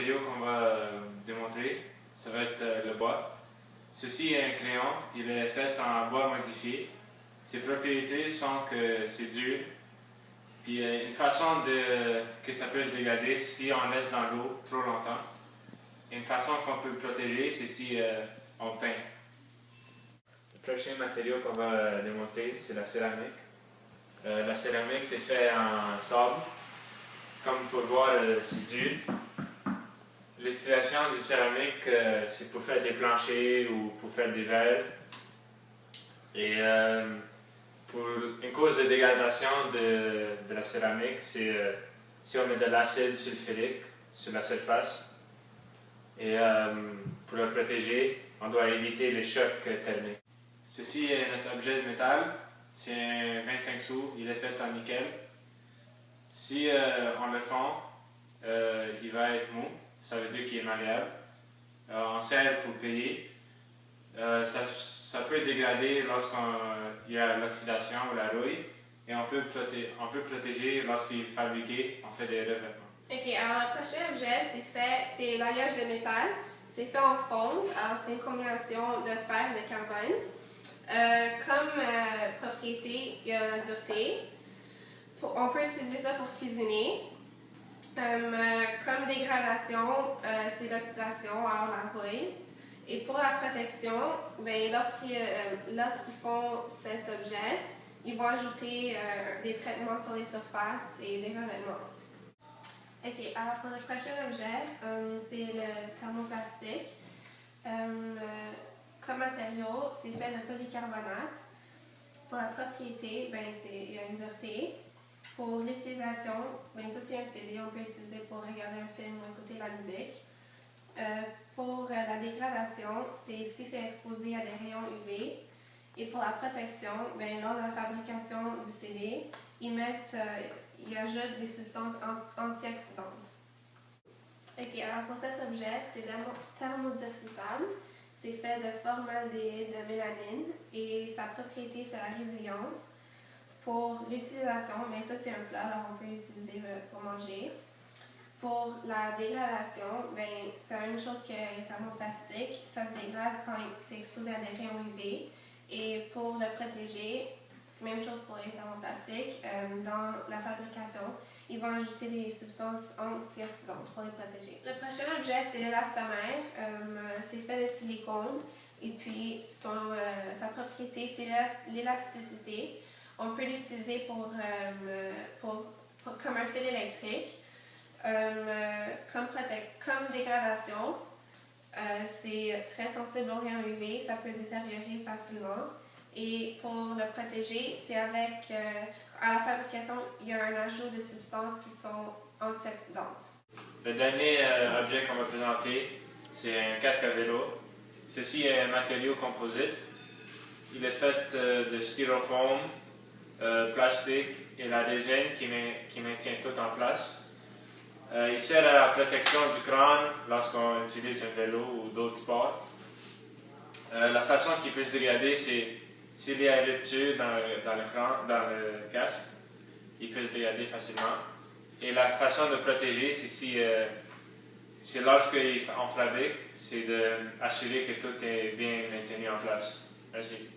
matériau qu'on va démontrer, ça va être le bois. Ceci est un crayon, il est fait en bois modifié. Ses propriétés sont que c'est dur. Puis une façon que ça peut se dégrader si on laisse dans l'eau trop longtemps. Et une façon qu'on peut le protéger, c'est si on peint. Le prochain matériau qu'on va démontrer, c'est la céramique. La céramique, c'est fait en sable. Comme vous pouvez voir, c'est dur. L'utilisation du céramique, c'est pour faire des planchers ou pour faire des verres. Et pour une cause de dégradation de la céramique, c'est si on met de l'acide sulfurique sur la surface. Et pour le protéger, on doit éviter les chocs thermiques. Ceci est notre objet de métal. C'est un 25 sous. Il est fait en nickel. Si on le fond, il va être mou. Ça veut dire qu'il est malléable. On sert pour payer. Ça peut dégrader lorsqu'il y a l'oxydation ou la rouille. Et on peut protéger lorsqu'il est fabriqué, on fait des revêtements. Ok, alors le prochain objet, c'est l'alliage de métal. C'est fait en fonte, alors c'est une combinaison de fer et de carbone. Comme propriété, il y a la dureté. On peut utiliser ça pour cuisiner. Comme dégradation, c'est l'oxydation, alors la rouille. Et pour la protection, ben, lorsqu'ils font cet objet, ils vont ajouter des traitements sur les surfaces et des revêtements. Ok, alors pour le prochain objet, c'est le thermoplastique. Comme matériau, c'est fait de polycarbonate. Pour la propriété, ben, il y a une dureté. Pour l'utilisation, ben, ça c'est un CD, on peut l'utiliser pour regarder un film ou écouter la musique. Pour la dégradation, c'est si c'est exposé à des rayons UV. Et pour la protection, ben, lors de la fabrication du CD, ils ajoutent des substances antioxydantes. Ok, alors pour cet objet, c'est thermodurcissable. C'est fait de formaldéhyde de mélanine et sa propriété, c'est la résilience. Pour l'utilisation, bien ça c'est un plat, alors on peut l'utiliser pour manger. Pour la dégradation, bien, c'est la même chose que les thermoplastiques. Ça se dégrade quand c'est exposé à des rayons UV. Et pour le protéger, même chose pour les thermoplastiques. Dans la fabrication, ils vont ajouter des substances antioxydantes pour les protéger. Le prochain objet, c'est l'élastomère. C'est fait de silicone. Et puis, sa propriété, c'est l'élasticité. On peut l'utiliser comme un fil électrique. Comme dégradation, c'est très sensible aux rayons UV, ça peut se détériorer facilement. Et pour le protéger, c'est à la fabrication, il y a un ajout de substances qui sont antioxydantes. Le dernier objet qu'on va présenter, c'est un casque à vélo. Ceci est un matériau composite. Il est fait de styrofoam, plastique et la résine qui maintient tout en place. Il sert à la protection du crâne lorsqu'on utilise un vélo ou d'autres sports. La façon qu'il peut se dégrader, c'est s'il y a une rupture dans le casque, il peut se dégrader facilement. Et la façon de protéger, c'est lorsqu'on fabrique, c'est d'assurer que tout est bien maintenu en place. Merci.